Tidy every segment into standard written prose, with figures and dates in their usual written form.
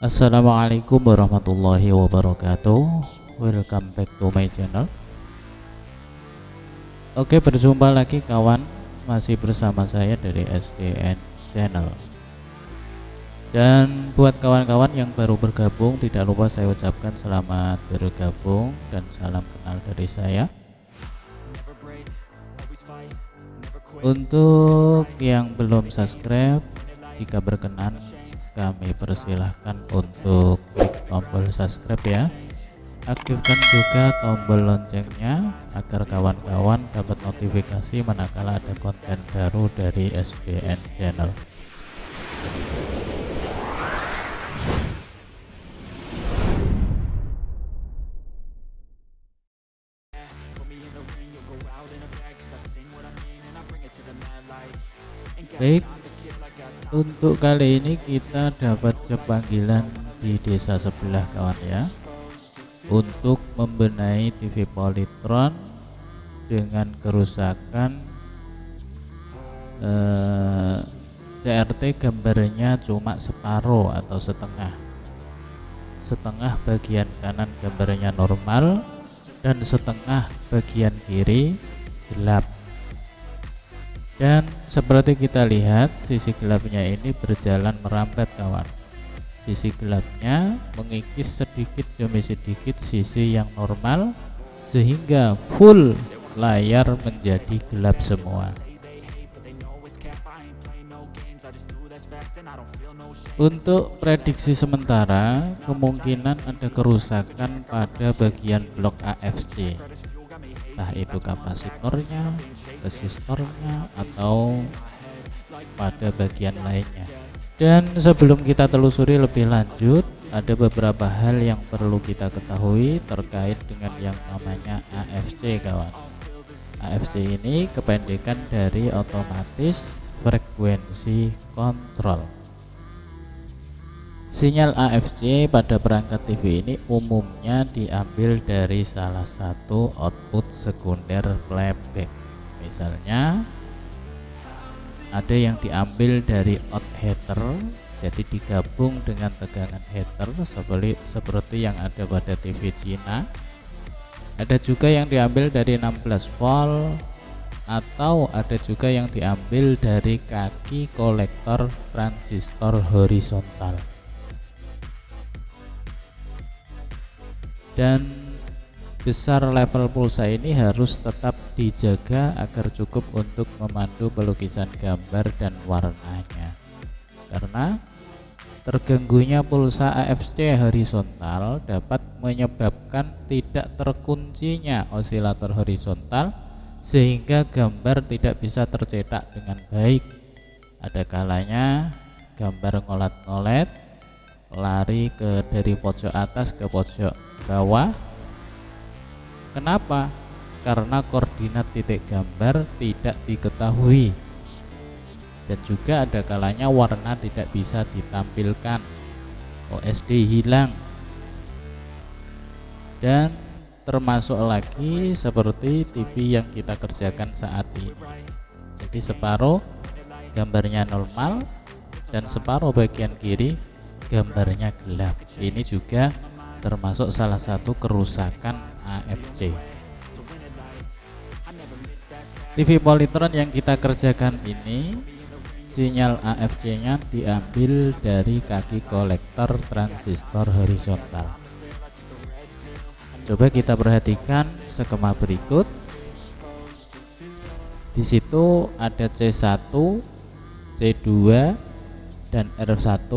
Assalamualaikum warahmatullahi wabarakatuh. Welcome back to my channel. Oke, berjumpa lagi kawan. Masih bersama saya dari SDN Channel. Dan buat kawan-kawan yang baru bergabung, tidak lupa saya ucapkan selamat bergabung dan salam kenal dari saya. Untuk yang belum subscribe, jika berkenan kami persilahkan untuk klik tombol subscribe ya. Aktifkan juga tombol loncengnya agar kawan-kawan dapat notifikasi manakala ada konten baru dari SDN Channel. Baik, untuk kali ini kita dapat panggilan di desa sebelah kawan ya, untuk membenahi TV Polytron dengan kerusakan CRT gambarnya cuma separuh atau setengah bagian kanan gambarnya normal dan setengah bagian kiri gelap. Dan seperti kita lihat, sisi gelapnya ini berjalan merambat kawan. Sisi gelapnya mengikis sedikit demi sedikit sisi yang normal sehingga full layar menjadi gelap semua. Untuk prediksi sementara, kemungkinan ada kerusakan pada bagian blok AFC, entah itu kapasitornya, resistornya, atau pada bagian lainnya. Dan sebelum kita telusuri lebih lanjut, ada beberapa hal yang perlu kita ketahui terkait dengan yang namanya AFC kawan. AFC ini kependekan dari otomatis frekuensi kontrol. Sinyal AFC pada perangkat TV ini umumnya diambil dari salah satu output sekunder playback. Misalnya ada yang diambil dari out heater, jadi digabung dengan tegangan heater seperti yang ada pada TV Cina. Ada juga yang diambil dari 16 volt, atau ada juga yang diambil dari kaki kolektor transistor horizontal. Dan besar level pulsa ini harus tetap dijaga agar cukup untuk memandu pelukisan gambar dan warnanya, karena terganggunya pulsa AFC horizontal dapat menyebabkan tidak terkuncinya osilator horizontal sehingga gambar tidak bisa tercetak dengan baik. Ada kalanya gambar ngolat-ngolet, lari dari pojok atas ke pojok bawah. Kenapa? Karena koordinat titik gambar tidak diketahui, dan juga ada kalanya warna tidak bisa ditampilkan, OSD hilang, dan termasuk lagi seperti TV yang kita kerjakan saat ini. Jadi separuh gambarnya normal dan separuh bagian kiri gambarnya gelap. Ini juga termasuk salah satu kerusakan AFC. TV Polytron yang kita kerjakan ini, sinyal AFC nya diambil dari kaki kolektor transistor horizontal. Coba kita perhatikan skema berikut. Di situ ada C1, C2, dan R1.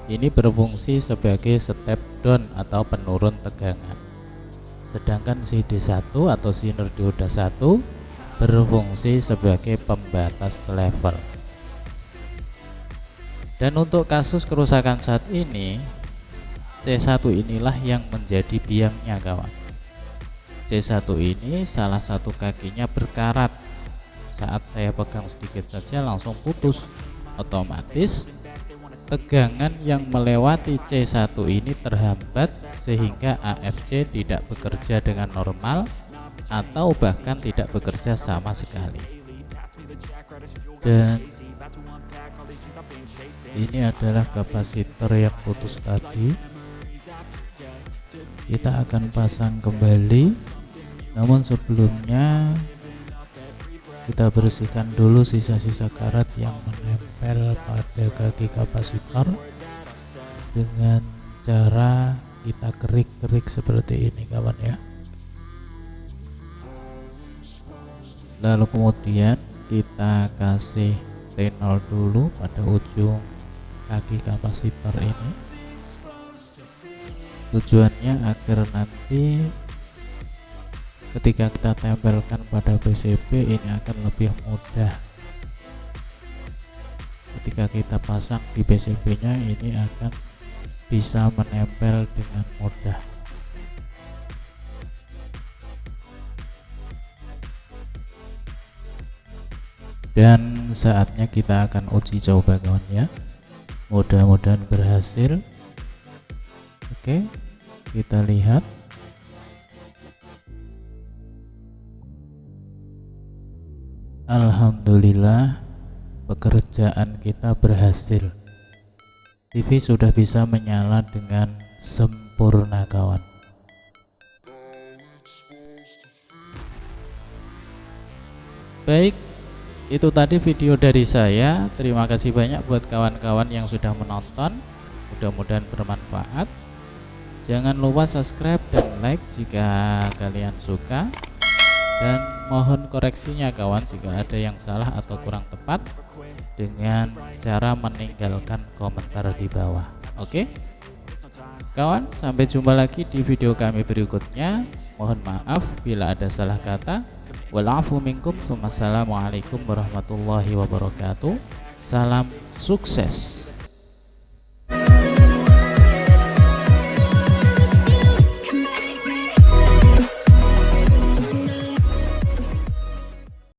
Ini berfungsi sebagai step down atau penurun tegangan. Sedangkan CD1 atau sinar dioda 1 berfungsi sebagai pembatas level. Dan untuk kasus kerusakan saat ini, C1 inilah yang menjadi biangnya kawan. C1 ini salah satu kakinya berkarat. Saat saya pegang sedikit saja langsung putus. Otomatis tegangan yang melewati C1 ini terhambat sehingga AFC tidak bekerja dengan normal atau bahkan tidak bekerja sama sekali. Dan Ini adalah kapasitor yang putus tadi. Kita akan pasang kembali, namun sebelumnya kita bersihkan dulu sisa-sisa karat yang menempel pada kaki kapasitor dengan cara kita kerik-kerik seperti ini kawan ya. Lalu kemudian kita kasih T0 dulu pada ujung kaki kapasitor ini. Tujuannya agar nanti ketika kita tempelkan pada PCB ini akan lebih mudah. Ketika kita pasang di PCB nya ini akan bisa menempel dengan mudah. Dan saatnya kita akan uji coba kawan ya, mudah-mudahan berhasil. Oke, kita lihat. Alhamdulillah, pekerjaan kita berhasil. TV sudah bisa menyala dengan sempurna kawan. Baik, itu tadi video dari saya. Terima kasih banyak buat kawan-kawan yang sudah menonton. Mudah-mudahan bermanfaat. Jangan lupa subscribe dan like jika kalian suka. Dan mohon koreksinya kawan jika ada yang salah atau kurang tepat dengan cara meninggalkan komentar di bawah. Oke kawan, sampai jumpa lagi di video kami berikutnya. Mohon maaf bila ada salah kata. Walafu minkum. Wassalamualaikum warahmatullahi wabarakatuh. Salam sukses.